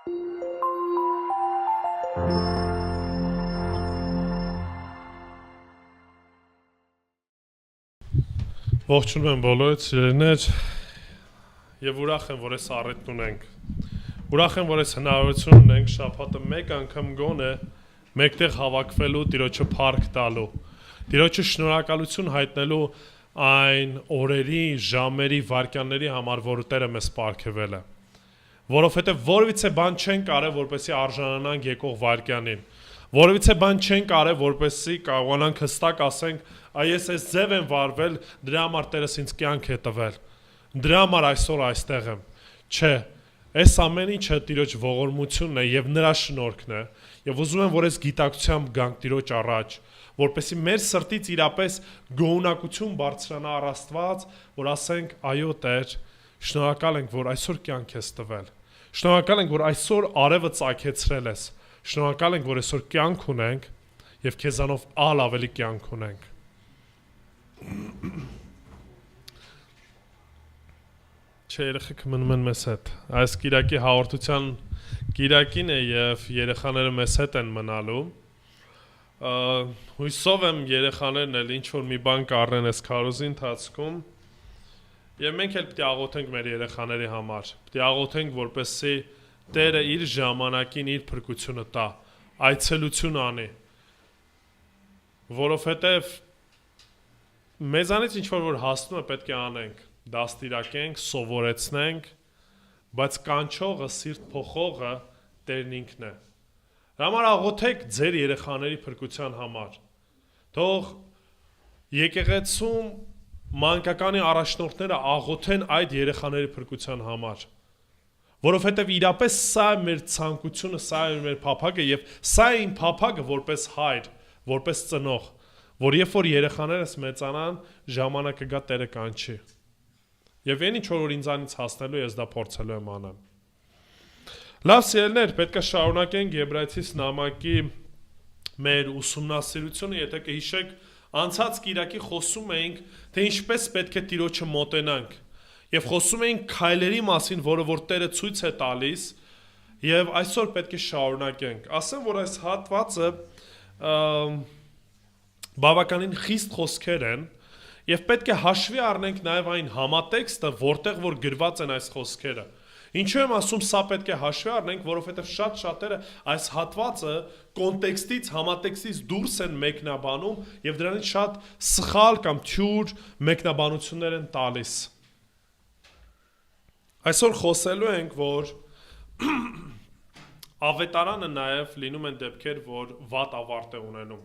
Ողջունում եմ բոլորիդ սիրելիներ եւ ուրախ եմ, որ այս առիթն ունենք։ Ուրախ եմ, որ այս հնարավորություն ունենք շաբաթը մեկ անգամ գոնե մեկտեղ հավաքվելու, Տիրոջը փառք տալու, Տիրոջը շնորհակալություն հայտնելու այն օրերի, ժամերի, վայրկյանների համար, որ Տերը մեզ պարգևել է։ Որովհետեւ որևիցե բան չենք արել, որպեսզի արժանանանք եկող վայրկյանին։ Որևիցե բան չենք արել, որպեսզի կարողանանք հստակ ասենք, այս ձև եմ վարվել, դրա համար Տերս ինձ կյանք է տվել։ Դրա համար այսօր այստեղ եմ։ Չէ, այս ամեն ինչը Տիրոջ ողորմությունն է եւ նրա շնորհքն է, եւ ուզում եմ, որ այս գիտակցությամբ գանք Տիրոջ առաջ, որպեսզի մեր սրտից իրապես գոհունակություն բարձրանա առ Աստված, որ ասենք, այո Տեր, շնորհակալ ենք, որ այսօր կյանք ես տվել։ Շնորհակալ ենք, որ այսօր արևը ծագեցրել ես։ Շնորհակալ ենք, որ այսօր կյանք ունենք եւ քեզանով ավելի կյանք ունենք։ Չէ, երեխեքը մնում են մեզ հետ։ Այս Կիրակի հաղորդության Կիրակին է եւ երեխաները մեզ հետ են մնալու։ Հույսով եմ երեխաներն էլ ինչ որ մի բան կառնեն այս քարոզի ընթացքում։ Եվ մենք էլ պետք է աղոթենք մեր երեխաների համար։ Պետք է աղոթենք, որպեսզի Տերը իր ժամանակին իր փրկությունը տա, այցելություն անի։ Որովհետև մեզանից ինչ որ հասնում է պետք է անենք, դաստիարակենք, սովորեցնենք, բայց կանչողը, սիրտ փոխողը Տերն ինքն է։ Համար աղոթեք ձեր երեխաների փրկության համար։ Թող եկեղեցում մանկականի առաջնորդները աղոթեն այդ երեխաների փրկության համար, որովհետև իրապես սա է մեր ցանկությունը, սա է մեր փափագը եւ սա է իմ փափագը որպես հայր, որպես ծնող, որ երբ որ երեխաներս մեծանան, ժամանակը գա Տերը կանչի։ Եվ այն ինչ որ ինձանից հասնելու ես դա փորձելու եմ անեմ։ Լավ սիրելիներ, պետք է շարունակենք Եբրայեցիս նամակի մեր ուսումնասիրությունը, եթե կհիշեք, անցած Կիրակի խոսում էինք, թե ինչպես պետք է Տիրոջը մոտենանք, եւ խոսում էինք քայլերի մասին, որը որ Տերը ցույց է տալիս, եւ այսօր պետք է շարունակենք։ Ասեմ, որ այս հատվածը բավականին խիստ խոսքեր են, եւ պետք է հաշվի առնենք նաեւ այն համատեքստը, որտեղ որ գրված են այս խոսքերը։ Ինչու եմ ասում, սա պետք է հաշվի առնենք, որովհետև շատերը այս հատվածը կոնտեքստից, համատեքստից դուրս են մեկնաբանում եւ դրանից շատ սխալ կամ թյուր մեկնաբանություններ են տալիս։ Այսօր խոսելու ենք, որ ավետարանը նաեւ լինում են դեպքեր, որ վատ ավարտ է ունենում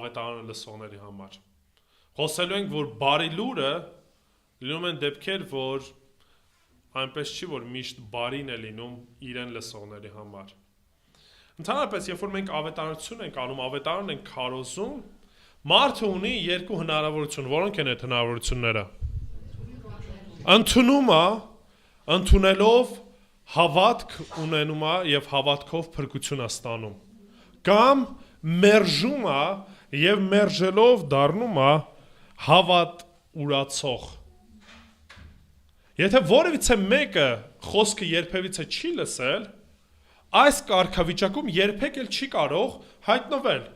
ավետարանը լսողների համար։ Խոսելու ենք, որ բարի լուրը լինում են դեպքեր, որ այնպես չի, որ միշտ բարին է լինում իրեն լսողների համար։ Ընդհանրապես, երբ որ մենք ավետարանություն ենք անում, ավետարան ենք քարոզում, մարդը ունի երկու հնարավորություն, որոնք են այդ հնարավորությունները։ Ընդունումը, ընդունելով հավատք ունենում է եւ հավատքով փրկություն է ստանում։ Կամ մերժումը եւ մերժելով դառնում է հավատ ուրացող։ Եթե որևիցե մեկը խոսքը երբևիցե չի լսել, այս կարգավիճակում երբեք էլ չի կարող հայտնվել,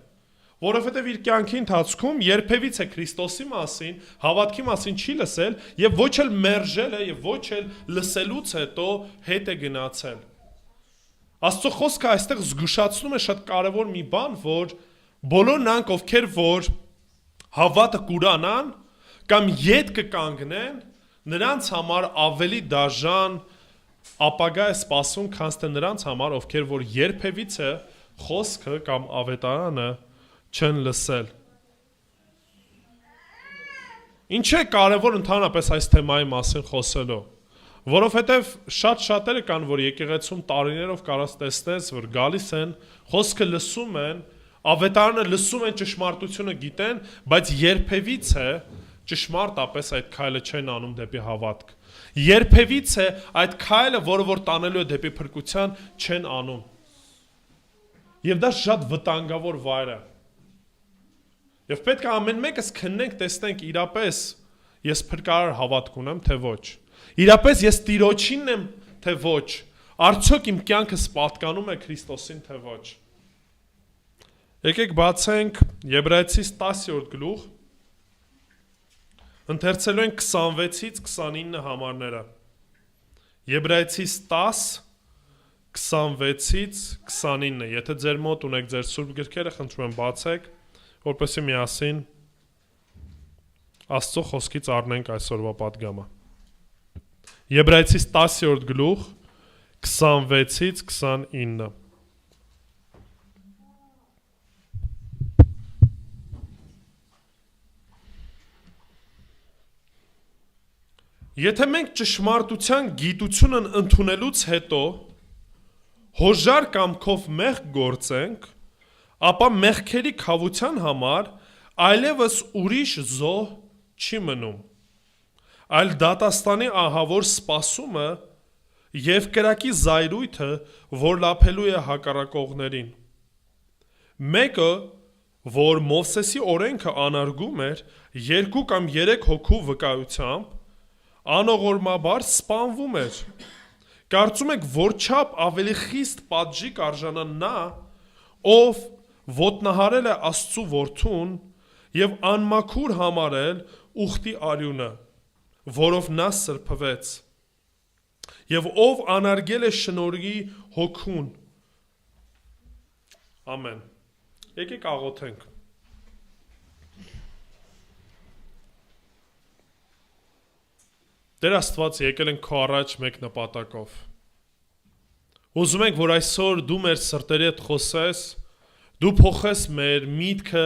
որովհետև իր կյանքի ընթացքում երբևիցե Քրիստոսի մասին, հավատքի մասին չի լսել եւ ոչ էլ մերժել է եւ ոչ էլ լսելուց հետո հետ է գնացել։ Աստծո խոսքը այստեղ զգուշացնում է շատ կարևոր մի բան, որ բոլոր նրանք, ովքեր որ հավատը կուրանան կամ ետ կկանգնեն, նրանց համար ավելի դաժան ապագա է սպասում, քան թե նրանց համար, ովքեր որ երբևիցե խոսքը կամ ավետարանը չեն լսել։ Ինչ է կարևոր ընդհանրապես այս թեմայի մասին խոսելու, որովհետև շատերը կան, որ եկեղեցում տարիներով կարած տեսնես, որ գալիս են, խոսքը լսում են, ավետարանը լսում են, ճշմարտությունը գիտեն, բայց երբևիցե ճշմարտապես այդ քայլը չեն անում դեպի հավատք։ Երբևիցե այդ քայլը, որը որ տանելու է դեպի փրկության, չեն անում։ Եվ դա շատ վտանգավոր վայր է։ Եվ պետք է ամեն մեկս քննենք, տեսնենք իրապես ես փրկարար հավատք ունեմ, թե ոչ։ Իրապես ես Տիրոջինն եմ, թե ոչ։ Արդյոք իմ կյանքս պատկանում է Քրիստոսին, թե ոչ։ Եկեք բացենք Եբրայեցիս 10-րդ գլուխ, ընթերցելու ենք 26-ից 29 համարները։ Եբրայեցիս 10, 26-ից 29, եթե ձեր մոտ ունեք ձեր սուրբ գրքերը, խնդրում եմ բացեք, որպեսզի միասին Աստծո խոսքից առնենք այսօրվա պատգամը։ Եբրայեցիս 10-րդ գլուխ, 26-ից 29։ Եթե մենք ճշմարտության գիտությունն ընդունելուց հետո հոժար կամքով մեղք գործենք, ապա մեղքերի քավության համար այլևս ուրիշ զոհ չի մնում, այլ դատաստանի ահավոր սպասումը և կրակի զայրույթը, որ լափելու է հակառակողներին։ Մեկը, որ Մովսեսի օրենքը անարգում էր 2 կամ 3 հոգու վկայությամբ, անողորմաբար սպանվում էր։ Կարծում եք որչափ ավելի խիստ պատժի կարժանա նա, ով ոտնահարել է Աստծու որդուն և անմաքուր համարել ուխտի արյունը, որով նա սրբվեց, և ով անարգել է շնորհի հոգուն։ Ամեն։ Եկեք աղոթենք։ Տեր Աստված, եկել ենք քո առաջ մեկ նպատակով։ Ուզում ենք, որ այսօր դու մեր սրտերի հետ խոսես, դու փոխես մեր միտքը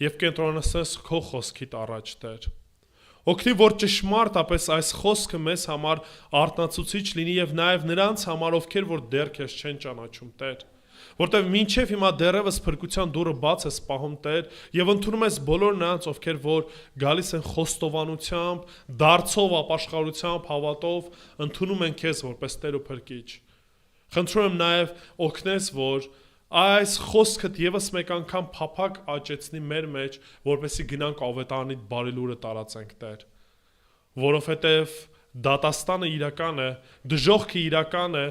և կենտրոնացնես քո խոսքիդ առաջ, Տեր։ Օգնի, որ ճշմարտապես այս խոսքը մեզ համար արթնացուցիչ լինի և նաև նրանց համար, ովքեր որ դեռ քեզ չեն ճանաչում, Տեր։ Որտեվ մինչև հիմա դեռևս փրկության դուռը բաց ես պահում, Տեր, և ընդունում ես բոլոր նրանց, ովքեր որ գալիս են խոստովանությամբ, դարձով, ապաշխարությամբ, հավատով, ընդունում են քեզ որպես Տեր ու Փրկիչ։ Խնդրում եմ նաև օգնես, որ այս խոսքդ ևս մեկ անգամ փափակ աճեցնի մեր մեջ, որպեսզի գնանք ավետարանիդ բարի լուրը տարածենք, Տեր։ Որովհետև դատաստանը իրական է, դժոխքը իրական է,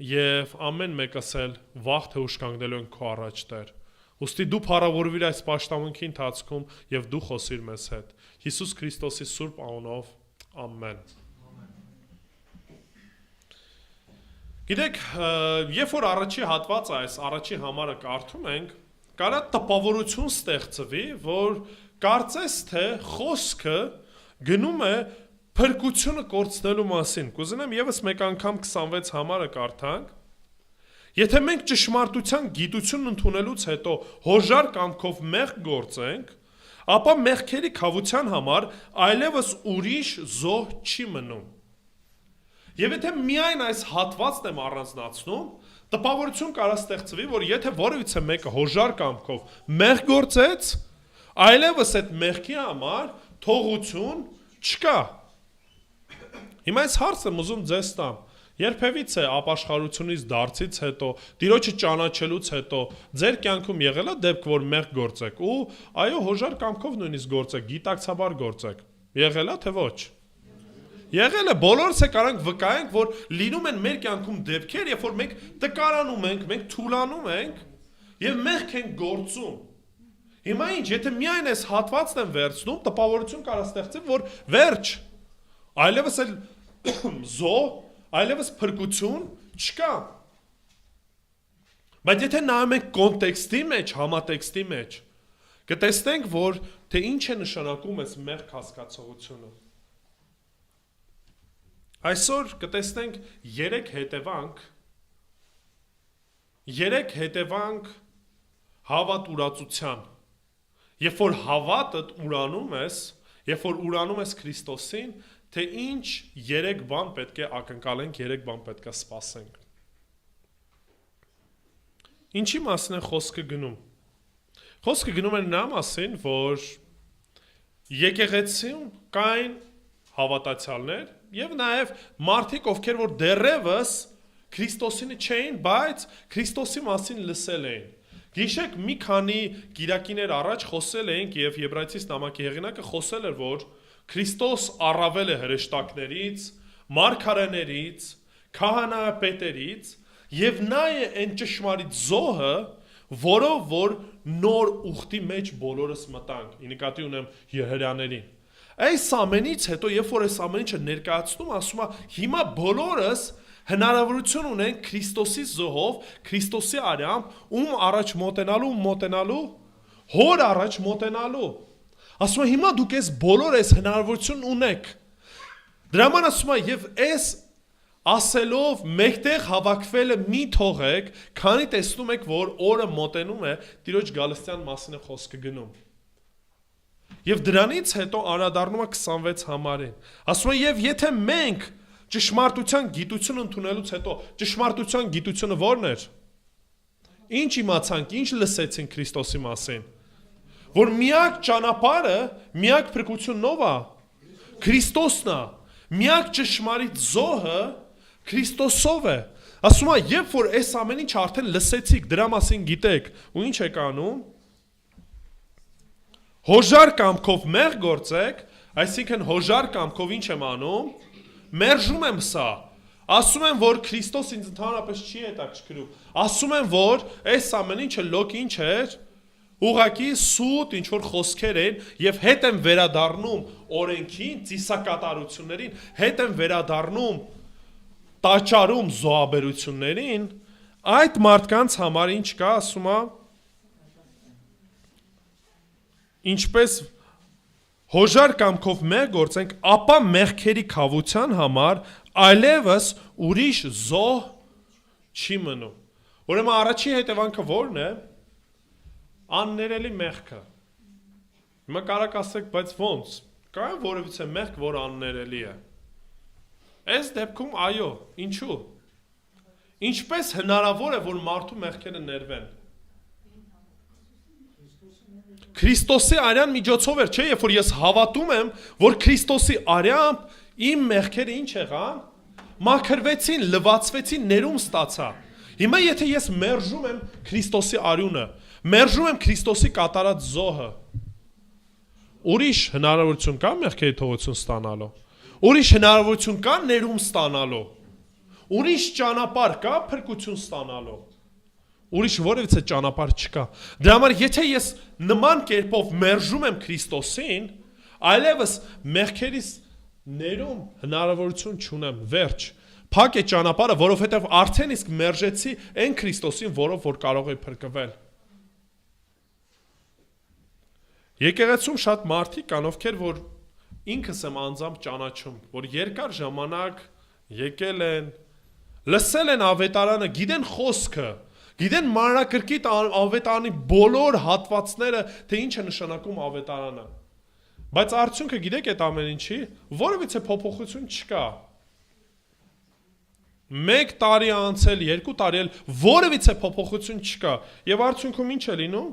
և ամեն մեկս էլ վաղ թե ուշ կանգնելու են քո առաջ, Տեր։ Ուստի դու փառավորվիր այս պաշտամունքի ընթացքում և դու խոսիր մեզ հետ։ Հիսուս Քրիստոսի սուրբ անունով, ամեն։ Գիտեք, երբ որ առաջի հատվածը այս առաջի համարը կարդում ենք, կարա տպավորություն ստեղծվի, որ կարծես թե խոսքը գնում է փրկությունը կորցնելու մասին։ Կուզենամ ևս մեկ անգամ 26 համարը կարդանք։ Եթե մենք ճշմարտության գիտությունն ընդունելուց հետո հոժար կամքով մեղք գործենք, ապա մեղքերի քավության համար այլևս ուրիշ զոհ չի մնում։ Եվ եթե միայն այս հատվածն եմ առանձնացնում, տպավորություն կարա ստեղծվի, որ եթե որևիցե մեկը հոժար կամքով մեղք գործեց, այլևս այդ մեղքի համար թողություն չկա։ Հիմա այս հարցը եմ ուզում ձեզ տամ, երբևիցե ապաշխարությունից դարձից հետո, Տիրոջը ճանաչելուց հետո ձեր կյանքում եղել է դեպք, որ մեղք գործեք ու այո, հոժար կամքով նույնիսկ գործեք, գիտակցաբար գործեք։ Եղել է թե ոչ։ Եղել է, բոլորս է կարանք վկայենք, որ լինում են մեր կյանքում դեպքեր, երբ որ մենք տկարանում ենք, մենք թուլանում ենք և մեղք ենք գործում։ Հիմա ինչ, եթե միայն այս հատվածն եմ վերցնում, տպավորություն կարա ստեղծի, որ վերջ, այլևս էլ զոհ, այլևս փրկություն չկա։ Բայց եթե նայում ենք կոնտեքստի մեջ, համատեքստի մեջ, կտեսնենք, որ թե ինչ է նշանակում այս մեղք հասկացողությունը։ Այսօր կտեսնենք 3 հետևանք հավատ ուրացության։ Երբ որ հավատդ ուրանում ես, երբ որ ուրանում ես Քրիստոսին, թե ինչ 3 բան պետք է ակնկալենք, 3 բան պետք է սպասենք։ Ինչի մասին է խոսքը գնում։ Խոսքը գնում է նա մասին, որ եկեղեցիում կային հավատացյալներ և նաև մարդիկ, ովքեր որ դեռևս Քրիստոսինը չէին, բայց Քրիստոսի մասին լսել էին։ Գիշեք մի քանի կիրակիներ առաջ խոսել էինք և Եբրայեցիս նամակի հեղինակը խոսել էր, որ Քրիստոս առավել է հրեշտակներից, մարգարեներից, քահանայապետերից եւ նա է այն ճշմարիտ զոհը, որով որ նոր ուխտի մեջ բոլորս մտանք։ Ի նկատի ունեմ եհերաներին։ Այս ամենից հետո, երբ որ այս ամեն ինչը ներկայացնում, ասում է, հիմա բոլորս հնարավորություն ունենք Քրիստոսի զոհով, Քրիստոսի արյամբ, ում առաջ մոտենալու, հոր առաջ մոտենալու։ Ասում է, հիմա դուք այս բոլոր այս հնարավորություն ունեք։ Դրա համար ասում է, եւ այս ասելով մեկտեղ հավաքվելը մի թողեք, քանի տեսնում եք, որ օրը մոտենում է, Տիրոջ գալստյան մասին է խոսքը գնում։ Եվ դրանից հետո անդրադառնում է 26 համարին։ Ասում է, եւ եթե մենք ճշմարտության գիտություն ընդունելուց հետո, ճշմարտության գիտությունը ո՞րն էր։ Ինչ իմացանք, ինչ լսեցինք Քրիստոսի մասին։ Որ միակ ճանապարհը, միակ փրկությունն ով է։ Քրիստոսն է։ Միակ ճշմարիտ զոհը Քրիստոսով է։ Ասում է, երբ որ այս ամեն ինչ արդեն լսեցիք, դրա մասին գիտեք, ու ինչ եք անում։ Հոժար կամքով մեղ գործեք, այսինքն հոժար կամքով ինչ եմ անում, մերժում եմ սա, ասում եմ, որ Քրիստոս ինձ ընդհանրապես չի հետաքրքրում, ասում եմ, որ այս ամեն ինչը լոկ ինչ էր, ուղղակի սուտ ինչ-որ խոսքեր են և հետ եմ վերադառնում օրենքին, ծիսակատարություններին, հետ եմ վերադառնում տաճարում զոհաբերություններին, այդ մարդկանց համար ինչ կա, ասում է, ինչպես հոժար կամքով մեղ գործենք, ապա մեղքերի քավության համար այլևս ուրիշ զոհ չի մնում։ Ուրեմն առաջին հետևանքը ո՞րն է։ Աններելի մեղքը։ Հիմա կարաք ասեք, բայց ո՞նց։ Կա որևիցե մեղք, որ աններելի է։ Այս դեպքում այո, ինչու։ Ինչպես հնարավոր է, որ մարդու մեղքերը ներվեն։ Քրիստոսի արյան միջոցով էր, չէ, երբ որ ես հավատում եմ, որ Քրիստոսի արյամբ իմ մեղքերը ինչ եղան, մաքրվեցին, լվացվեցին, ներում ստացա։ Հիմա եթե ես մերժում եմ Քրիստոսի արյունը, մերժում եմ Քրիստոսի կատարած զոհը, ուրիշ հնարավորություն կա մեղքերի թողություն ստանալու, ուրիշ հնարավորություն կա ներում ստանալու, ուրիշ ճանապարհ կա փրկություն ստանալու, ուրիշ որևիցե ճանապարհ չկա։ Դրա համար եթե ես նման կերպով մերժում եմ Քրիստոսին, այլևս մեղքերիս ներում հնարավորություն չունեմ, վերջ։ Փակ է ճանապարհը, որովհետև արդեն իսկ մերժեցի այն Քրիստոսին, որով որ կարող է փրկվել։ Եկեղեցում շատ մարդիկ կան, ովքեր որ ինքս եմ անձամբ ճանաչում, որ երկար ժամանակ եկել են, լսել են ավետարանը, գիտեն խոսքը, գիտեն մանրակրկիտ ավետարանի բոլոր հատվածները, թե ինչ է նշանակում ավետարանը։ Բայց արդյունքը գիտեք այդ ամեն ինչի, որևիցե փոփոխություն չկա։ 1 տարի անցել, 2 տարի էլ որևիցե փոփոխություն չկա։ Եվ արդյունքում ինչ է լինում։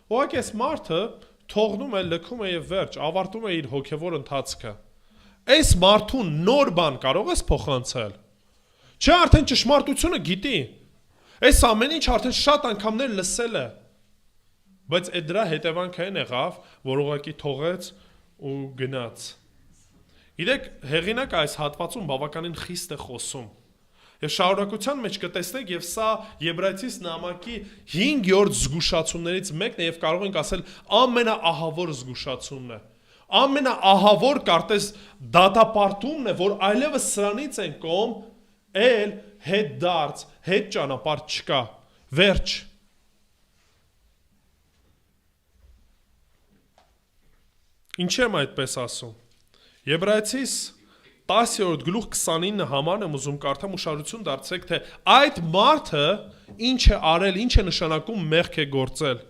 Ուղղակի այս մարդը թողնում է, լքում է եւ վերջ, ավարտում է իր հոգեվոր ընթացքը։ Այս մարդուն նոր բան կարող ես փոխանցել։ Չէ, արդեն ճշմարտությունը գիտի։ Այս ամեն ինչ արդեն շատ անգամներ լսել է։ Բայց այդ դրա հետևանքը այն եղավ, որ ուղղակի թողեց ու գնաց։ Գիտեք, հեղինակը այս հատվածում բավականին խիստ է խոսում։ Եվ շարունակության մեջ կտեսնենք, եւ սա Եբրայեցիս նամակի 5-րդ զգուշացումներից մեկն է, եւ կարող ենք ասել ամենաահավոր զգուշացումն է։ Ամենաահավոր կարծես դատապարտումն է, որ այլևս սրանից են կողմ էլ հետ դարձ, հետ ճանապարհ չկա։ Վերջ։ Ինչ եմ այդպես ասում։ Եբրայեցիս 10-րդ գլուխ 29 համարն եմ ուզում կարդամ ու շարություն դարձրեք, թե այդ մարդը ինչ է արել, ինչ է նշանակում մեղք է գործել։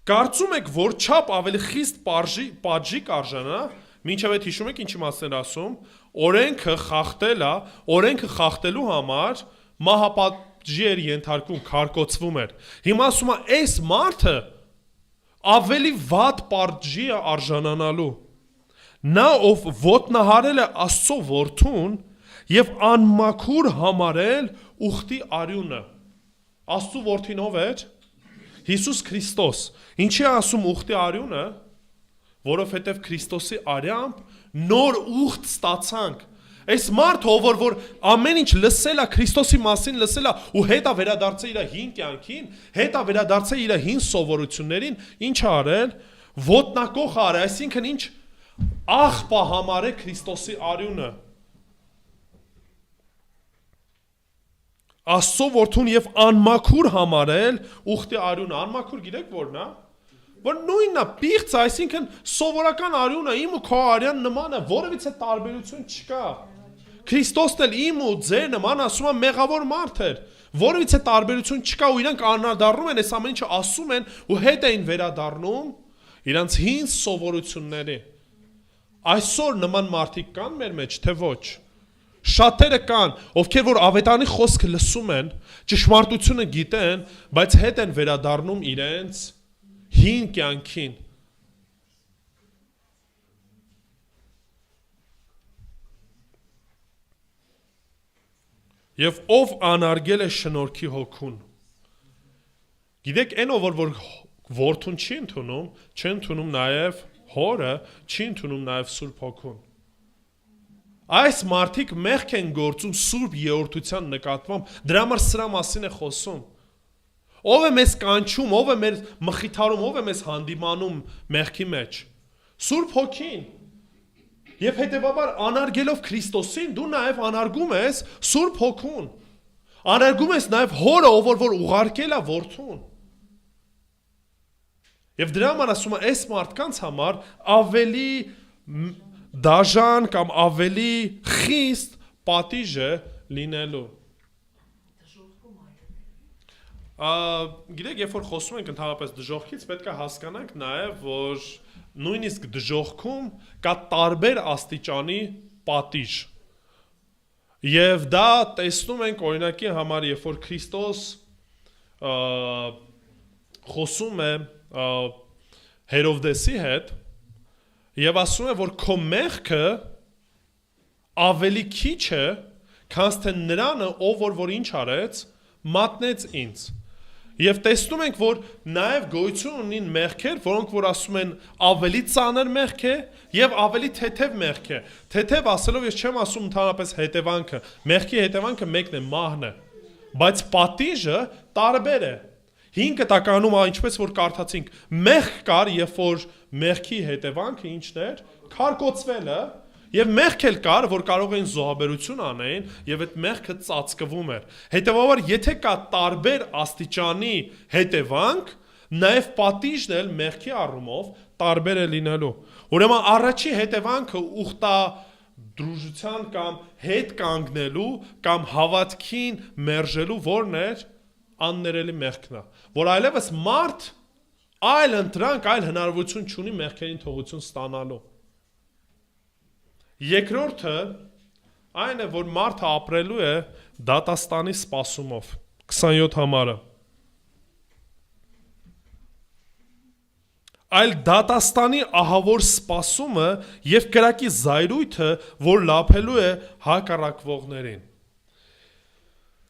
Կարծում եք, որ չափ ավելի խիստ պատժի կարժանա, մինչև այդ հիշում եք ինչ իմաստներ ասում, օրենքը խախտել է, օրենքը խախտելու համար մահապատժի էր ենթարկվում, քարկոծվում էր։ Հիմա ասում է, այս մարդը ավելի վատ պատժի է արժանանալու։ Նա ով ոտնահարել է Աստծո որդուն եւ անմաքուր համարել ուխտի արյունը։ Աստծո որդին ով էր։ Հիսուս Քրիստոս։ Ինչի է ասում ուխտի արյունը, որովհետև Քրիստոսի արյամբ նոր ուխտ ստացանք։ Այս մարդը, որ ամեն ինչ լսել է Քրիստոսի մասին լսել է ու հետա վերադարձել իր հին կյանքին, հետա վերադարձել իր հին սովորություններին, ինչ է արել, ոտնակող արել, այսինքն ինչ աղբա համարել Քրիստոսի արյունը։ Աստծո որդուն եւ անմաքուր համարել ուխտի արյունը, անմաքուր գիտեք որն է, որ նույնն է, պիղծ, այսինքն սովորական արյունը իմ ու քո արյան նման է, որևիցե տարբերություն չկա։ Քրիստոսն էլ իմ ու ձեր նման ասում է մեղավոր մարդ էր, որևիցե տարբերություն չկա ու իրանք անդրադառնում են, այս ամեն ինչը ասում են ու հետ էին վերադառնում իրանց հին սովորությունների։ Այսօր նման մարդիկ կան մեր մեջ, թե ոչ։ Շատերը կան, ովքեր որ ավետարանի խոսքը լսում են, ճշմարտությունը գիտեն, բայց հետ են վերադառնում իրենց հին կյանքին։ Եվ ով անարգել է շնորհքի հոգուն։ Գիտեք, այն ով որ որդուն չի ընդունում, չի ընդունում նաև հորը, չի ընդունում նաև Սուրբ Հոգուն։ Այս մարդիկ մեղք են գործում Սուրբ երրորդության նկատմամբ, դրա համար սրա մասին է խոսում։ Ով է մեզ կանչում, ով է մեր մխիթարում, ով է մեզ հանդիմանում մեղքի մեջ։ Սուրբ Հոգին։ Եվ հետևաբար անարգելով Քրիստոսին, դու նաև անարգում ես Սուրբ Հոգուն։ Անարգում ես նաև հորը, ով որ ուղարկել է որդուն։ Եվ դրա համար ասում է, այս մարդկանց համար ավելի դաժան կամ ավելի խիստ պատիժը լինելու։ Գիտեք, երբ որ խոսում ենք ընդհանրապես դժոխքից, պետք է հասկանանք նաև, որ նույնիսկ դժոխքում կա տարբեր աստիճանի պատիժ։ Եվ դա տեսնում ենք օրինակի համար, երբ որ Քրիստոս խոսում է Հերովդեսի հետ եւ ասում է, որ քո մեղքը ավելի քիչ է, քան թե նրանը, ով որ ինչ արեց, մատնեց ինձ։ Եվ տեսնում ենք, որ նաև գոյություն ունին մեղքեր, որոնք որ ասում են ավելի ծանր մեղք է եւ ավելի թեթև մեղք է։ Թեթև ասելով ես չեմ ասում ընդհանրապես հետևանքը, մեղքի հետևանքը մեկն է, մահն է, բայց պատիժը տարբեր է։ 5 տականում ինչպես որ կարդացինք, մեղք կար, երբ որ մեղքի հետևանքը ինչն էր, քարկոծվելը, եւ մեղք էլ կար, որ կարող էին զոհաբերություն անեին, եւ այդ մեղքը ծածկվում էր։ Հետեւաբար, եթե կա տարբեր աստիճանի հետևանք, նաեւ պատիժն էլ մեղքի առումով տարբեր է լինելու։ Ուրեմն առաջի հետևանքը ուխտա դրուժության կամ հետ կանգնելու կամ հավատքին մերժելու որն էր աններելի մեղքն է, որ այլևս մարդ այլ ընտրանք, այլ հնարավորություն չունի մեղքերին թողություն ստանալու։ Երկրորդը այն է, որ մարդը ապրելու է դատաստանի սպասումով, 27 համարը։ Այլ դատաստանի ահավոր սպասումը և կրակի զայրույթը, որ լափելու է հակառակվողներին։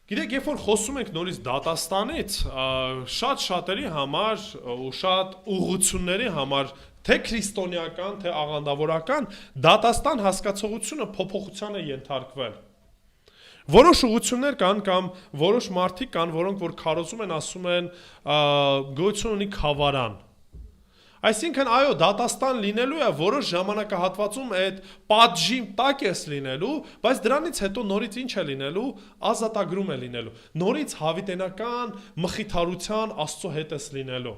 Գիտեք, երբ որ խոսում ենք նորից դատաստանից, շատ-շատերի համար ու շատ ուղղությունների համար, թե քրիստոնեական, թե աղանդավորական, դատաստան հասկացողությունը փոփոխության է ենթարկվել։ Որոշ ուղղություններ կան կամ որոշ մարդիկ կան, որոնք որ քարոզում են, ասում են գոյություն ունի խավարան։ Այսինքն այո, դատաստան լինելու է, որոշ ժամանակահատվածում այդ պատժի տակ ես լինելու, բայց դրանից հետո նորից ինչ է լինելու, ազատագրում է լինելու, նորից հավիտենական մխիթարության Աստծո հետ ես լինելու։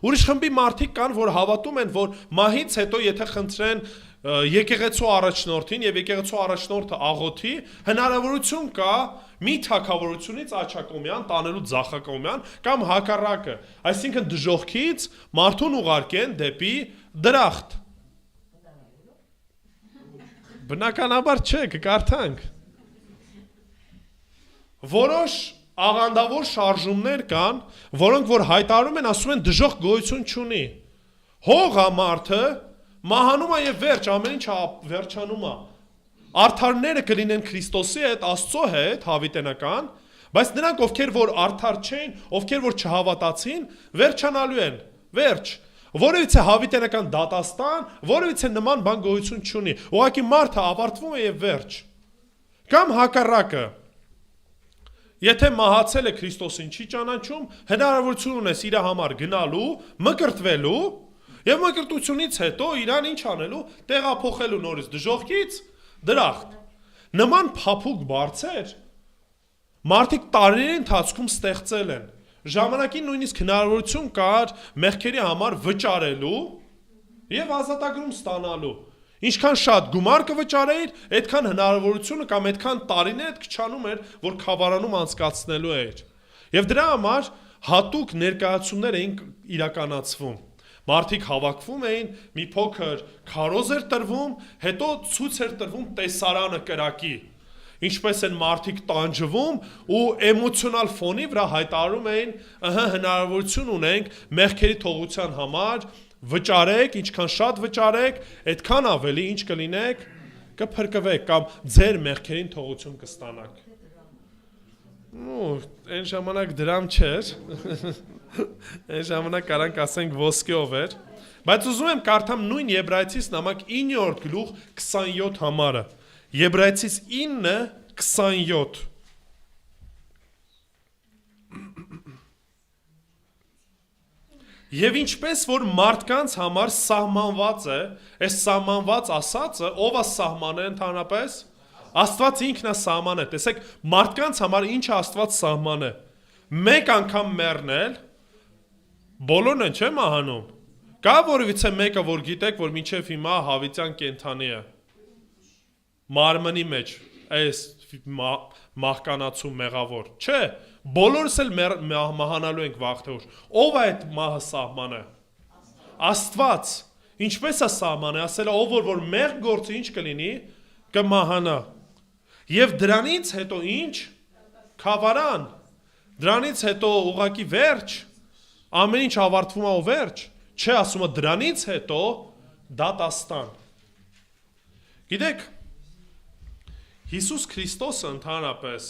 Ուրիշ խմբի մարդիկ կան, որ հավատում են, որ մահից հետո եթե խնդրեն եկեղեցու առաջնորդին եւ եկեղեցու առաջնորդը աղոթի, հնարավորություն կա մի թագավորությունից աչակոմյան տանելու ձախակոմյան կամ հակառակը, այսինքն դժոխքից մարդուն ուղարկեն դեպի դրախտ։ Բնականաբար չէ, կկարդանք։ Որոշ աղանդավոր շարժումներ կան, որոնք որ հայտարարում են, ասում են դժոխք գոյություն չունի։ Հողա մարդը մահանում է եւ վերջ, ամեն ինչ վերջանում է։ Արդարները կլինեն Քրիստոսի հետ, Աստծո հետ, հավիտենական, բայց նրանք ովքեր որ արդար չեն, ովքեր որ չհավատացին, վերջանալու են, վերջ։ Որևիցե հավիտենական դատաստան, որևիցե նման բան գոյություն չունի։ Ուղղակի մարդը ավարտվում է եւ վերջ։ Կամ հակառակը։ Եթե մահացել է Քրիստոսին չի ճանաչում, հնարավորություն ունես իր համար գնալու, մկրտվելու եւ մկրտությունից հետո իրան ինչ անելու, տեղափոխելու նորից դժոխքից դրախտ։ Նման փափուկ բարձր մարդիկ տարիների ընթացքում ստեղծել են։ Ժամանակին նույնիսկ հնարավորություն կար մեղքերի համար վճարելու եւ ազատագրում ստանալու։ Ինչքան շատ գումար կվճարեիր, այդքան հնարավորությունը կամ այդքան տարիներ քչանում էր, որ խավարանում անցկացնելու էր։ Եվ դրա համար հատուկ ներկայացումներ էին իրականացվում։ Մարդիկ հավաքվում էին, մի փոքր քարոզ էր տրվում, հետո ցույց էր տրվում տեսարանը կրակի։ Ինչպես են մարդիկ տանջվում ու էմոցիոնալ ֆոնի վրա հայտարարում էին, հնարավորություն ունենք մեղքերի թողության համար վճարեք, ինչքան շատ վճարեք, այդքան ավելի ինչ կլինեք, կփրկվեք կամ ձեր մեղքերին թողություն կստանաք։ Այն ժամանակ դրամ չէր։ Այն ժամանակ կարանք ասենք ոսկեով էր, բայց ուզում եմ կարդամ նույն Եբրայեցիս նամակ 9-րդ գլուխ 27 համարը։ Եբրայեցիս 9:27 Եվ ինչպես որ մարդկանց համար սահմանված է, այս սահմանված ասածը ով է սահմանը ընդհանրապես, Աստված ինքն է սահմանը։ Տեսեք, մարդկանց համար ինչ է Աստված սահմանը։ Մեկ անգամ մեռնել, բոլորն են չէ մահանում։ Կա որևիցե մեկը, որ գիտեք, որ մինչև հիմա հավիտյան կենդանի է։ Մարմնի մեջ, այս մահկանացու մեղավոր, չէ, բոլորս էլ մահանալու ենք վաղ-թե ուշ։ Ով է այդ մահը սահմանը։ Աստված, ինչպես է սահմանը, ասել է, ով որ մեղ գործի ինչ կլինի, կմահանա։ Եվ դրանից հետո ինչ, խավարան, դրանից հետո ուղղակի վերջ, ամեն ինչ ավարտվում է ու վերջ, չէ, ասում է դրանից հետո դատաստան։ Գիտեք, Հիսուս Քրիստոսը ընդհանրապես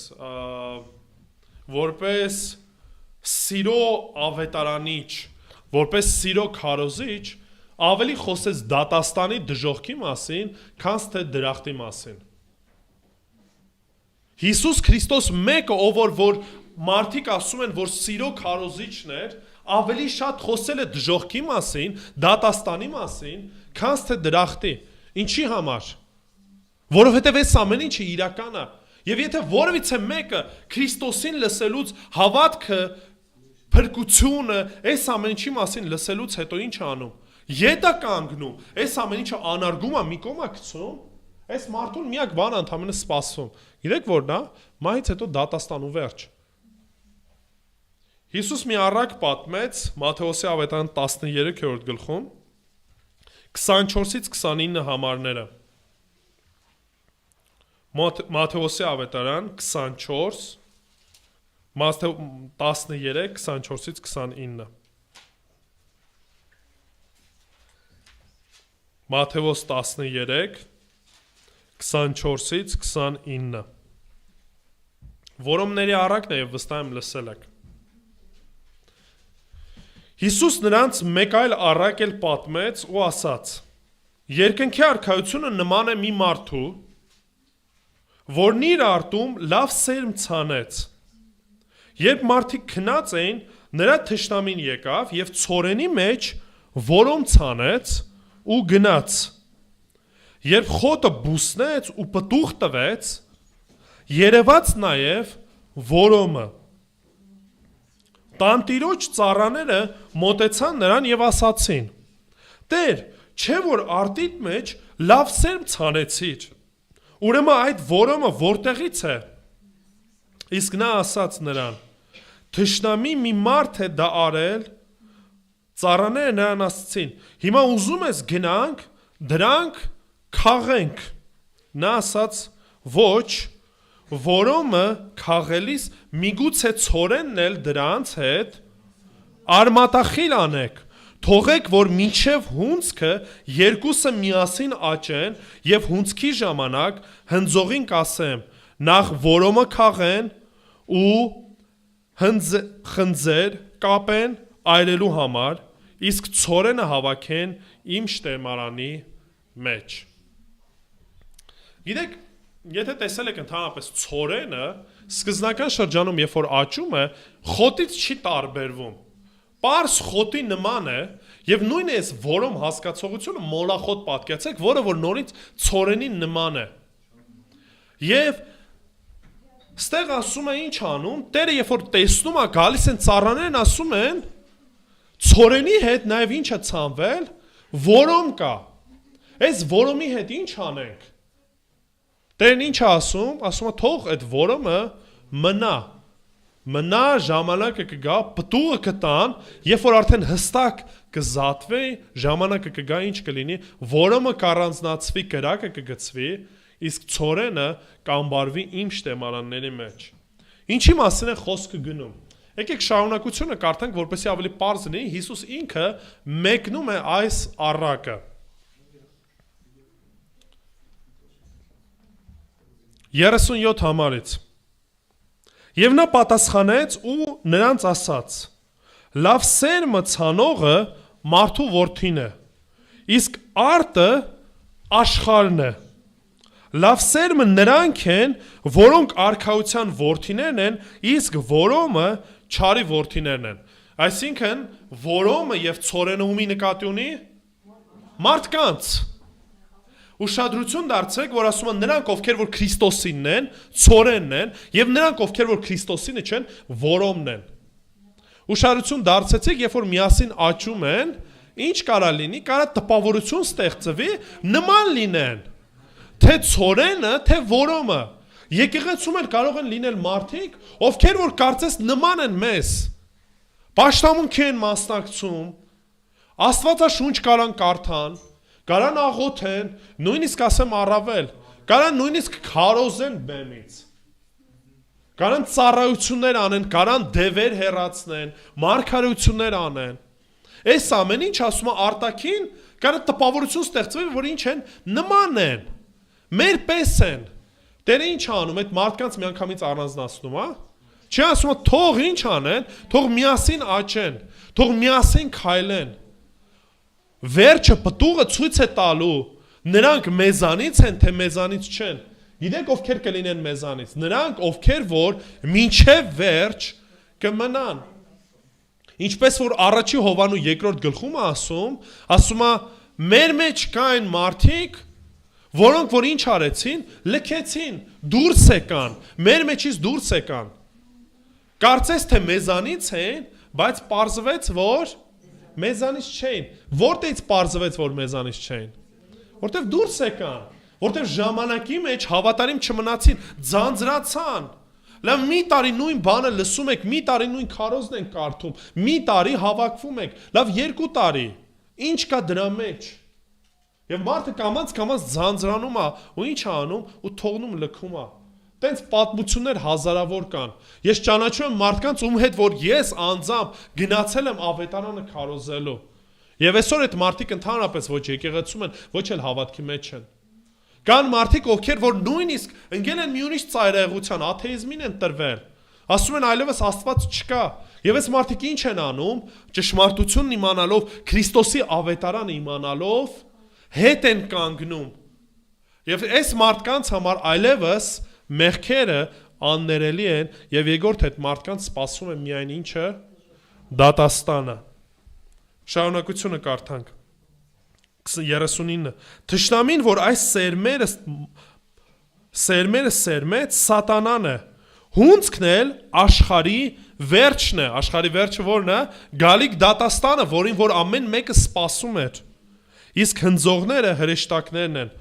որպես սիրո ավետարանիչ, որպես սիրո քարոզիչ, ավելի խոսեց դատաստանի դժոխքի մասին, քան թե դրախտի մասին։ Հիսուս Քրիստոս մեկը, ով որ մարդիկ ասում են, որ սիրո քարոզիչն էր, ավելի շատ խոսել է դժոխքի մասին, դատաստանի մասին, քան թե դրախտի։ Ինչի համար։ Որովհետև այս ամեն ինչը իրական է։ Եվ եթե որևիցե մեկը Քրիստոսին լսելուց հավատքը, փրկությունը, այս ամեն ինչի մասին լսելուց հետո ինչ է անում։ Ետ է կանգնում, այս ամեն ինչը անարգում է, մի կողմ է գցում, այս մարդուն միակ բանը ընդհանրապես սպասվում։ Գիտեք որն է, մահից հետո դատաստան ու վերջ։ Հիսուս մի առակ պատմեց Մատթեոսի ավետարան 13-րդ գլխում 24-ից 29 համարները։ Մատթեոսի ավետարան 24 13 24-ից 29 Մատթեոս 13 24-ից 29 Որոմների առակն է եւ վստահ եմ լսել եք։ Հիսուս նրանց մեկ այլ առակ էլ պատմեց ու ասաց. Երկնքի արքայությունը նման է մի մարդու, որն իր արտում լավ սերմ ցանեց։ Երբ մարդիկ քնած էին, նրա թշնամին եկավ եւ ցորենի մեջ որոմ ցանեց ու գնաց։ Երբ խոտը բուսնեց ու պտուղ տվեց, երևաց նաեւ որոմը։ Տանտիրոջ ծառաները մոտեցան նրան եւ ասացին. Տեր, չէ որ արտիդ մեջ լավ սերմ ցանեցիր։ Ուրեմն այդ որոմը որտեղից է։ Իսկ նա ասաց նրան. Թշնամի մի մարդ է դա արել։ Ծառաները նրան ասացին. Հիմա ուզում ես գնանք, դրանք քաղենք։ Նա ասաց. Ոչ, որոմը քաղելիս միգուցե ցորենն էլ դրանց հետ արմատախիլ անեք, թողեք որ մինչև հունցքը երկուսը միասին աճեն եւ հունցքի ժամանակ հնձողին կասեմ նախ որոմը քաղեն ու խնձեր կապեն այրելու համար, իսկ ցորենը հավաքեն իմ շտեմարանի մեջ։ Գիտեք, եթե տեսել եք ընդհանրապես ցորենը, սկզբնական շրջանում, երբ որ աճում է, խոտից չի տարբերվում։ Պարզ խոտի նման է, եւ նույն է այս որոմ հասկացողությունը մոլախոտ պատկերացեք, որը որ նորից ցորենի նման է։ Եվ ստեղ ասում է ինչ անում, Տերը երբ որ տեսնում է, գալիս են ծառաներն ասում են, ցորենի հետ նաև ինչ է ցանվել, որոմ կա։ Այս որոմի հետ ինչ անենք։ Տերն ինչ է ասում է թող այդ որոմը մնա ժամանակը կգա, պտուղը կտան, երբ որ արդեն հստակ կզատվի, ժամանակը կգա ինչ կլինի, որոմը կառանձնացվի, կրակը կգցվի, իսկ ցորենը կամբարվի իմ շտեմարանների մեջ։ Ինչի մասին է խոսքը գնում։ Եկեք շարունակությունը կարդանք, որպեսզի ավելի պարզ լինի, Հիսուս ինքը մեկնում է այս առակը։ 37 համարից։ Եվ նա պատասխանեց ու նրանց ասաց. լավ սերմը ցանողը մարդու որդին է, իսկ արտը աշխարհն է։ Լավ սերմը նրանք են, որոնք արքայության որդիներն են, իսկ որոմը չարի որդիներն են։ Այսինքն, որոմը եւ ցորենը ումի նկատի ունի մարդկանց։ Ուշադրություն դարձրեք, որ ասում են նրանք, ովքեր որ Քրիստոսինն են, ցորենն են, եւ նրանք, ովքեր որ Քրիստոսինը չեն, որոմն են։ Ուշադրություն դարձեցեք, երբ որ միասին աճում են, ինչ կարա լինի, կարա տպավորություն ստեղծվի, նման լինեն։ Թե ցորենը, թե որոմը։ Եկեղեցում էլ կարող են լինել մարդիկ, ովքեր որ կարծես նման են մեզ։ Պաշտամունքի են մասնակցում, Աստվածաշունչ կարան կարդան, կարան աղոթեն, նույնիսկ ասեմ առավել, կարան նույնիսկ քարոզեն բեմից։ Կարան ծառայություններ անեն, կարան դևեր հեռացնեն, մարգարեություններ անեն։ Այս ամեն ինչ ասում է արտաքին, կարա տպավորություն ստեղծվի, որ ինչ են, նման են։ Մեր պես են։ Տերը ինչ անում, այդ մարդկանց միանգամից առանձնացնում, հա։ Չի ասում թող ինչ անեն, թող միասին աճեն, թող միասին քայլեն։ Վերջը պտուղը ցույց է տալու, նրանք մեզանից են, թե մեզանից չեն։ Գիտեք ովքեր կլինեն մեզանից, նրանք ովքեր որ մինչև վերջ կմնան։ Ինչպես որ առաջի Հովանու երկրորդ գլխում է ասում է մեր մեջ կային մարդիկ, որոնք որ ինչ արեցին, լքեցին, դուրս եկան, մեր մեջից դուրս եկան։ Կարծես թե մեզանից են, բայց պարզվեց որ մեզանից չէին։ Որտեղից պարզվեց որ մեզանից չէին։ Որտեղ դուրս եկան, որտեղ ժամանակի մեջ հավատարիմ չմնացին, ձանձրացան։ Լավ մի տարի նույն բանը լսում եք, մի տարի նույն քարոզն են կարդում, մի տարի հավաքվում եք, լավ 2 տարի։ Ինչ կա դրա մեջ։ Եվ մարդը կամած ձանձրանում է ու ինչ է անում ու թողնում լքում է։ Տենց պատմություններ հազարավոր կան։ Ես ճանաչում եմ մարդկանց, ում հետ որ ես անձամբ գնացել եմ ավետարանը քարոզելու։ Եվ այսօր այդ մարդիկ ընդհանրապես ոչ եկեղեցում են, ոչ էլ հավատքի մեջ են։ Կան մարդիկ, ովքեր որ նույնիսկ ընկել են մի ուրիշ ծայրահեղության, աթեիզմին են տրվել։ Ասում են այլևս Աստված չկա։ Եվ այս մարդիկ ինչ են անում, ճշմարտությունն իմանալով, Քրիստոսի ավետարանը իմանալով, հետ են կանգնում։ Եվ այս մարդկանց համար այլևս մեղքերը աններելի են, եւ երկրորդ այդ մարդկանց սպասում է միայն ինչը դատաստանը։ Շարունակությունը կարդանք։ 39 Թշնամին, որ այս սերմերը սերմեց, սատանան է, հունցքն էլ աշխարհի վերջն է, աշխարհի վերջը որն է, գալիք դատաստանը, որին որ ամեն մեկը սպասում էր, իսկ հնձողները հրեշտակներն են,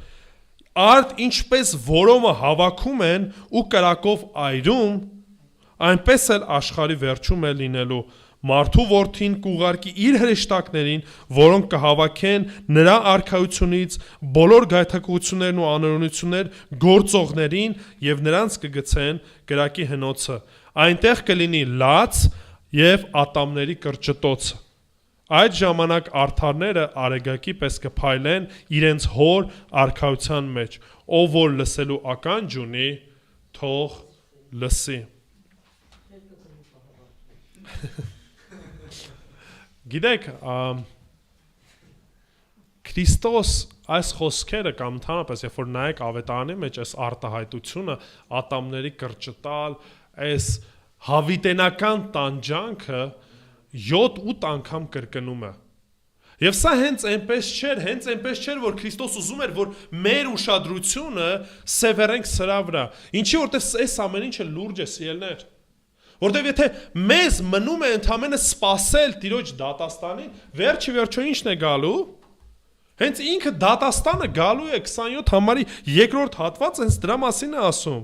արդ ինչպես որոմը հավաքում են ու կրակով այրում, այնպես էլ աշխարհի վերջում է լինելու, Մարդու որդին կուղարկի իր հրեշտակներին, որոնք կհավաքեն նրա արքայությունից բոլոր գայթակղություններն ու անօրենություններ գործողներին եւ նրանց կգցեն կրակի հնոցը։ Այնտեղ կլինի լաց եւ ատամների կրճտոցը։ Այդ ժամանակ արդարները արեգակի պես կփայլեն իրենց հոր արքայության մեջ, ով որ լսելու ականջ ունի, թող լսի։ Գիտեք, Քրիստոս այս խոսքերը կամ ընդհանրապես երբ որ նայեք ավետարանի մեջ այս արտահայտությունը ատամների կրճտալ, այս հավիտենական տանջանքը 7-8 անգամ կրկնում է։ Եվ սա հենց այնպես չէր, որ Քրիստոս ուզում էր, որ մեր ուշադրությունը սևեռենք սրա վրա։ Ինչի որտեղ այս ամեն ինչը լուրջ է, սիրելներ։ Որտեղ եթե մեզ մնում է ընդամենը սпасել Տիրոջ դատաստանին, վերջը ինչն է գալու։ Հենց ինքը դատաստանը գալու է 27 համարի 2-րդ հատվածը հենց դրա մասին է ասում։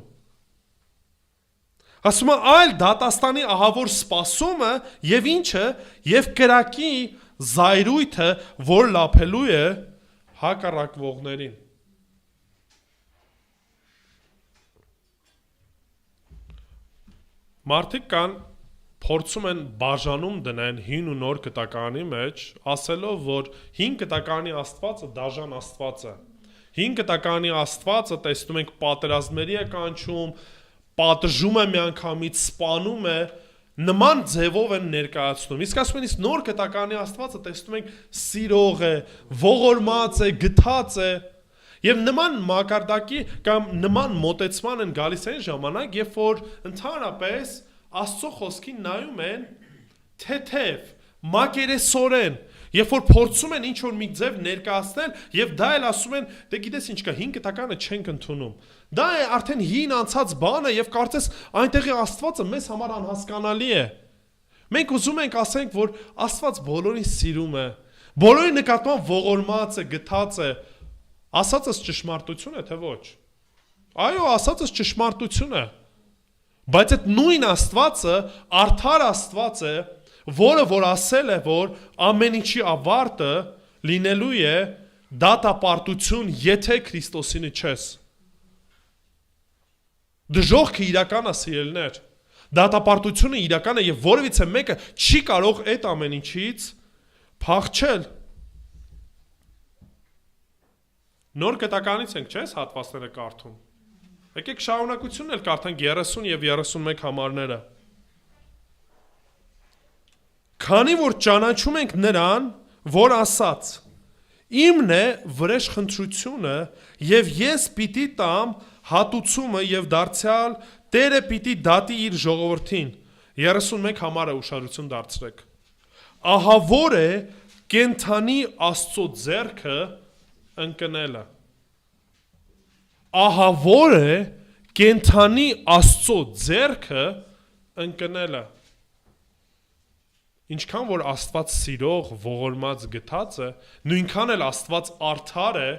Ասում է այլ դատաստանի ահավոր սպասումը եւ ինչը եւ կրակի զայրույթը, որ լափելու է հակառակվողներին։ Մարդիկ կան փորձում են բաժանում դնեն հին ու նոր կտակարանի մեջ, ասելով, որ հին կտակարանի Աստվածը դաժան Աստված է։ Հին կտակարանի Աստվածը տեսնում ենք պատերազմների է կանչում, պատժում է միանգամից, սպանում է, նման ձևով են ներկայացնում։ Իսկ ասում են, իսկ նոր կտակարանի Աստվածը տեսնում ենք սիրող է, ողորմած է, գթած է։ Եվ նման մակարդակի կամ նման մոտեցման են գալիս այն ժամանակ, երբ որ ընդհանրապես Աստծո խոսքին նայում են թեթև, մակերեսորեն, երբ որ փորձում են ինչ-որ մի ձև ներկայացնել եւ դա էլ ասում են, դե գիտես ինչ կա, հին կտակարանը չենք ընդունում։ Դա է արդեն հին անցած բանը եւ կարծես այնտեղի Աստվածը մեզ համար անհասկանալի է։ Մենք ուզում ենք ասենք, որ Աստված բոլորին սիրում է, բոլորի նկատմամբ ողորմած է, գթած է։ Ասածս ճշմարտություն է, թե ոչ։ Այո, ասածս ճշմարտություն է։ Բայց այդ նույն Աստվածը արդար Աստված է, որը որ ասել է, որ ամեն ինչի ավարտը լինելու է դատապարտություն, եթե Քրիստոսինը չես։ Դժոխքը իրական է, սիրելիներ։ Դատապարտությունը իրական է եւ որևիցե մեկը չի կարող այդ ամեն ինչից փախչել։ Նոր կտականից ենք, չէ՞, հատվածները կարդում։ Եկեք շարունակությունն էլ կարդանք 30 եւ 31 համարները։ Քանի որ ճանաչում ենք նրան, որ ասաց. Իմն է վրեժխնդրությունը եւ ես պիտի տամ հատուցումը եւ դարձյալ Տերը պիտի դատի իր ժողովրդին։ 31 համարը ուշադրություն դարձրեք։ Ահա որ է կենթանի Աստծո ձեռքը ընկնելը։ Ահա որ է կենթանի Աստծո ձեռքը ընկնելը։ Ինչքան որ Աստված սիրող, ողորմած գթած է, նույնքան էլ Աստված արդար է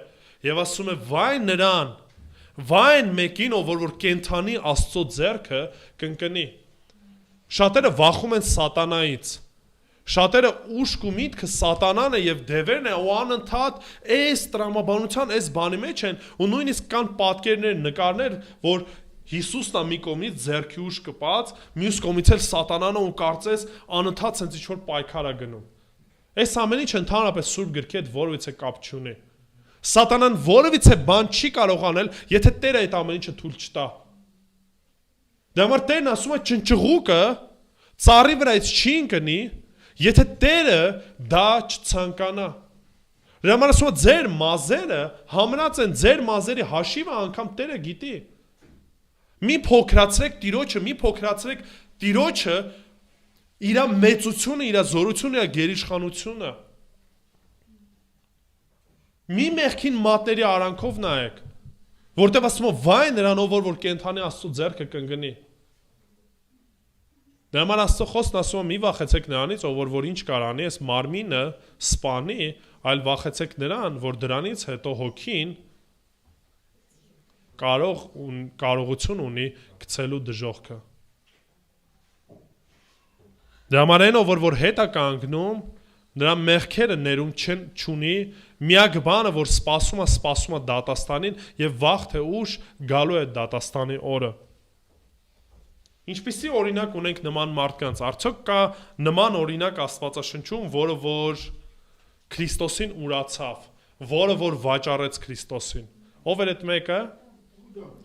եւ ասում է վայ նրան, վայ մեկին, ով որ կենթանի Աստծո ձեռքը կընկնի։ Շատերը վախում են սատանայից։ Շատերը ուշք ու միտքը սատանան է եւ դևերն է ու անընդհատ այս տրամաբանության այս բանի մեջ են ու նույնիսկ կան պատկերներ, նկարներ, որ Հիսուսն է մի կողմից ձեռքի ուժ կպած, մյուս կողմից էլ սատանան է ու կարծես անընդհատ sense ինչ-որ պայքար է գնում։ Այս ամեն ինչը ընդհանրապես Սուրբ գրքի հետ որևիցե կապ չունի։ Սատանան որևիցե բան չի կարող անել, եթե Տերը այդ ամեն ինչը թույլ չտա։ Դա համար Տերն ասում է ճնճղուկը ծառի վրայից չի ընկնի, եթե Տերը դա չցանկանա։ Դրա համար ասում է ձեր մազերը համնած են ձեր մազերի հաշիվը անգամ Տերը գիտի։ Մի փոքրացրեք Տիրոջը, մի փոքրացրեք Տիրոջը իր մեծությունը, իր զորությունը, իր գերիշխանությունը։ Մի մեղքին մատների արանքով նայեք, որտեղ ասում է վայ նրանով, որ կենթանի Աստծո ձեռքը կընկնի։ Դրա համար Աստծո խոսքն ասում է մի վախեցեք նրանից, ով որ ինչ կարանի, այս մարմինը սպանի, այլ վախեցեք նրան, որ դրանից հետո հոգին կարողություն ունի գցելու դժոխքը։ Դրա համար այն ով որ հետ է կանգնում, նրա մեղքերը ներում չունի, միակ բանը որ սպասում է դատաստանին եւ վաղ թե ուշ գալու է դատաստանի օրը։ Ինչպիսի օրինակ ունենք նման մարդկանց, արդյոք կա նման օրինակ Աստվածաշնչում, որը որ Քրիստոսին ուրացավ, որը որ վաճառեց Քրիստոսին։ Ով էր այդ մեկը։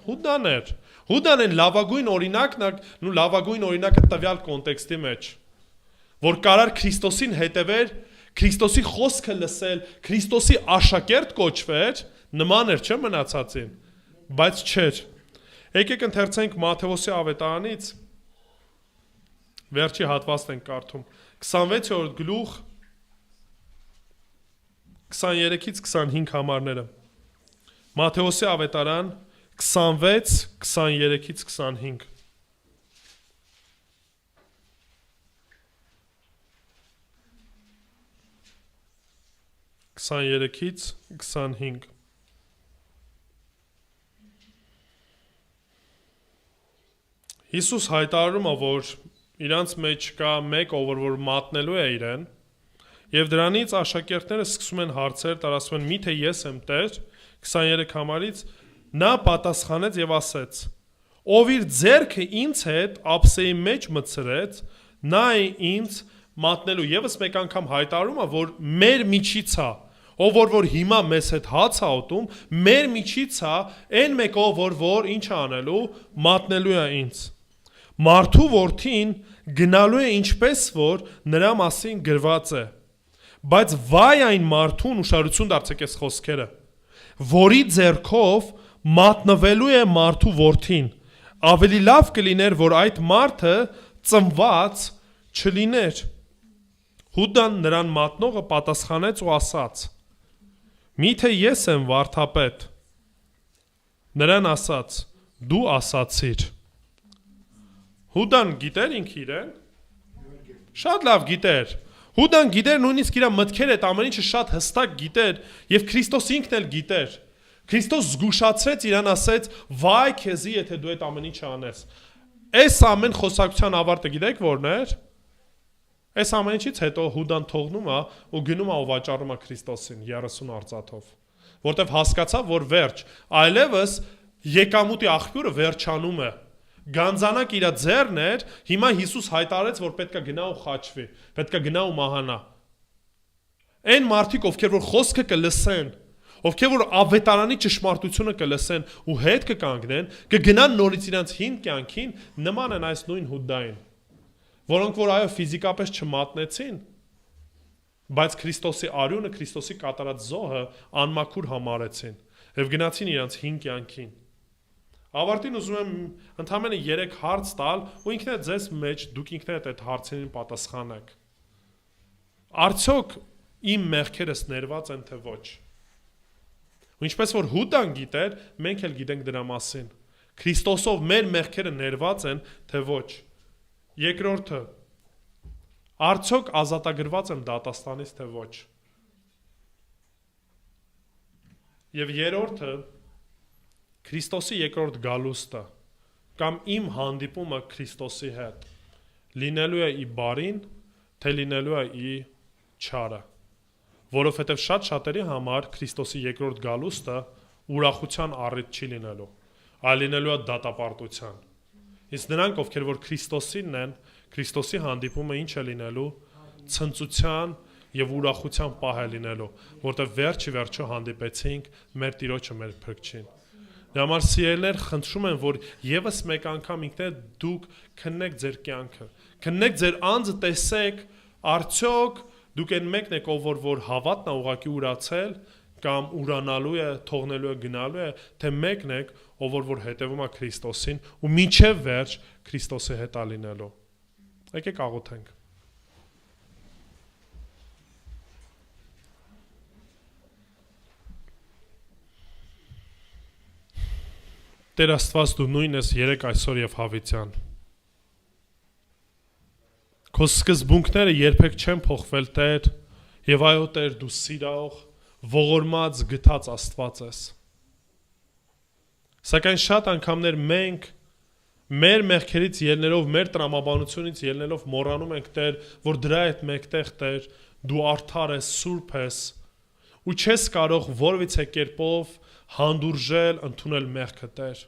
Հուդան էր։ Հուդան են լավագույն օրինակն ու լավագույն օրինակը տվյալ կոնտեքստի մեջ, որ կարար Քրիստոսին հետևեր, Քրիստոսի խոսքը լսել, Քրիստոսի աշակերտ կոչվեր, նման էր չէ մնացածին, բայց չէր։ Եկեք ընթերցենք Մատթեոսի ավետարանից, վերջի հատվածն ենք կարդում, 26-րդ գլուխ 23-ից 25 համարները։ Մատթեոսի ավետարան 26, 23-ից 25։ Քսաներեքից 25 Հիսուս հայտարարում է, որ իրանց մեջ կա մեկ, ով որ մատնելու է իրեն, եւ դրանից աշակերտները սկսում են հարցեր տարածում են, միթե ես եմ Տեր, 23 համարից, նա պատասխանեց եւ ասեց. Ով իր ձեռքը ինձ հետ ափսեի մեջ մտցրեց, նա է ինձ մատնելու։ Եվս մեկ անգամ հայտարարում է, որ մեր միջից է, ով որ հիմա մեզ հետ հաց է ուտում, մեր միջից է, այն մեկով որ ինչ անելու, մատնելու է ինձ։ Մարդու որդին գնալու է ինչպես որ նրա մասին գրված է։ Բայց վայ այն մարդուն, ուշադրություն դարձեք այս խոսքերը, որի ձեռքով մատնվելու է մարդու որդին, ավելի լավ կլիներ, որ այդ մարդը ծնված չլիներ։ Հուդան նրան մատնողը պատասխանեց ու ասաց. Միթե ես եմ վարդապետ։ Նրան ասաց. դու ասացիր։ Հուդան գիտեր ինքը իրեն։ Շատ լավ գիտեր։ Հուդան գիտեր նույնիսկ իր մտքերը այդ ամեն ինչը շատ հստակ գիտեր եւ Քրիստոս ինքն էլ գիտեր։ Քրիստոս զգուշացրեց իրան, ասեց. վայ քեզի, եթե դու այդ ամեն ինչը անես։ Այս ամեն խոսակցության ավարտը գիտեք որն էր։ Այս ամեն ինչից հետո Հուդան թողնում է ու գնում է ու վաճառում է Քրիստոսին 30 արծաթով, որտեվ հասկացավ, որ վերջ, այլևս եկամուտի աղբյուրը վերջանում է։ Գանձանակ իր ձեռն էր, հիմա Հիսուս հայտարարեց, որ պետք է գնա ու խաչվի, պետք է գնա ու մահանա։ Այն մարդիկ, ովքեր որ խոսքը կլսեն, ովքեր որ ավետարանի ճշմարտությունը կլսեն ու հետ կկանգնեն, կգնան նորից իրենց հին կյանքին, նման են այս նույն Հուդային, որոնք որ այո ֆիզիկապես չմատնեցին, բայց Քրիստոսի արյունը, Քրիստոսի կատարած զոհը անմաքուր համարեցին եւ գնացին իրենց հին կյանքին։ Ավարտին ուզում եմ ընդամենը 3 հարց տալ ու ինքներդ ձեզ մեջ դուք ինքներդ այդ հարցերին պատասխանեք։ Արդյոք իմ մեղքերս ներված են թե ոչ։ Ու ինչպես որ Հուդան գիտեր, մենք էլ գիտենք դրա մասին։ Քրիստոսով մեր մեղքերը ներված են թե ոչ։ Երկրորդը, արդյոք ազատագրված եմ դատաստանից թե ոչ։ Եվ երրորդը, Քրիստոսի երկրորդ գալուստը կամ իմ հանդիպումը Քրիստոսի հետ լինելու է ի բարին, թե լինելու է ի չարը, որովհետև շատերի համար Քրիստոսի երկրորդ գալուստը ուրախության առիթ չի լինելու, այլ լինելու է դատապարտության։ Իսկ նրանք, ովքեր որ Քրիստոսինն են, Քրիստոսի հանդիպումը ինչ է լինելու, ցնծության եւ ուրախության պահ է լինելու, որտեղ վերջը հանդիպեցինք մեր Տիրոջը, մեր Փրկչին։ Դրա համար սիրելիներ, խնդրում եմ, որ եւս մեկ անգամ ինքներդ դուք քննեք ձեր կյանքը, քննեք ձեր անձը, տեսեք, արդյոք դուք այն մեկն եք, ով որ հավատն է ուղղակի ուրացել կամ ուրանալու է, թողնելու է, գնալու է, թե մեկն եք, ով որ հետևում է Քրիստոսին ու մինչև վերջ Քրիստոսի հետ լինելու։ Եկեք աղոթենք։ Տեր Աստված, դու նույն ես երեք այսօր եւ հավիտյան։ Քո սկզբունքները երբեք չեն փոխվել, Տեր, եւ այո Տեր, դու սիրող, ողորմած, գթած Աստված ես։ Սակայն շատ անգամներ մենք մեր մեղքերից ելնելով, մեր տրամաբանությունից ելնելով մոռանում ենք, Տեր, որ դրա հետ մեկտեղ, Տեր, դու արդար ես, սուրբ ես ու չես կարող որևիցե կերպով հանդուրժել, ընդունել մեղքը, Տեր։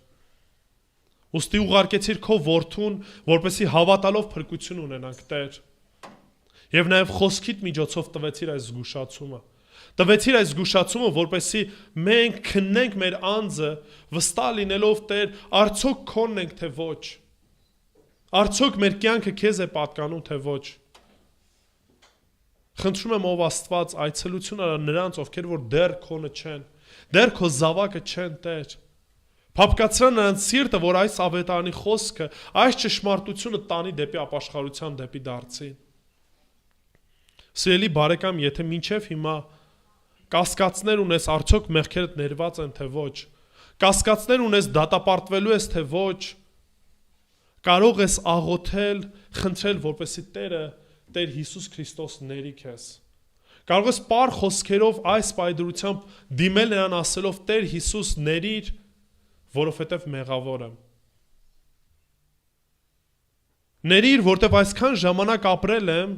Ուստի ուղարկեցիր քո որդուն, որպեսզի հավատալով փրկություն ունենանք, Տեր։ Եվ նաև խոսքիդ միջոցով տվեցիր այս զգուշացումը։ Տվեցիր այս զգուշացումը, որպեսզի մենք քննենք մեր անձը, վստահ լինելով, Տեր, արդյոք քոնն ենք թե ոչ։ Արդյոք մեր կյանքը քեզ է պատկանում թե ոչ։ Խնդրում եմ ով Աստված այցելություն արա նրանց, ովքեր որ դեռ քոնը չեն, դեռ քո զավակը չեն, Տեր։ Փափկացրա նրանց սիրտը, որ այս ավետարանի խոսքը, այս ճշմարտությունը տանի դեպի ապաշխարության, դեպի դարձին։ Սիրելի բարեկամ, եթե մինչև հիմա կասկածներ ունես, արդյոք մեղքերդ ներված են, թե ոչ, կասկածներ ունես, դատապարտվելու ես, թե ոչ, կարող ես աղոթել, խնդրել, որպեսզի Տեր Հիսուս Քրիստոս ների քեզ։ Կարող ես պար խոսքերով այս պայդրությամբ դիմել նրան ասելով Տեր Հիսուս ներիր, որովհետև մեղավոր եմ։ Ներիր, որովհետև այսքան ժամանակ ապրել եմ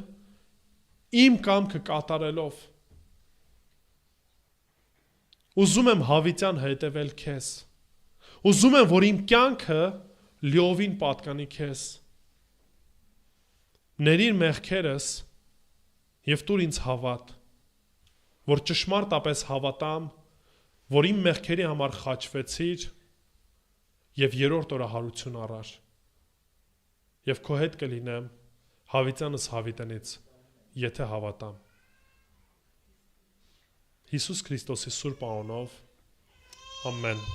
իմ կամքը կատարելով։ Ուզում եմ հավիտյան հետևել քեզ։ Ուզում եմ, որ իմ կյանքը լիովին պատկանի քեզ։ Ներիր մեղքերս և տուր ինձ հավատ, որ ճշմարտապես հավատամ, որ իմ մեղքերի համար խաչվեցիր և երրորդ օրը հարություն առար։ Եվ քո հետ կլինեմ հավիտյանս հավիտենից, եթե հավատամ։ Հիսուս Քրիստոսի սուրբ անունով, ամեն։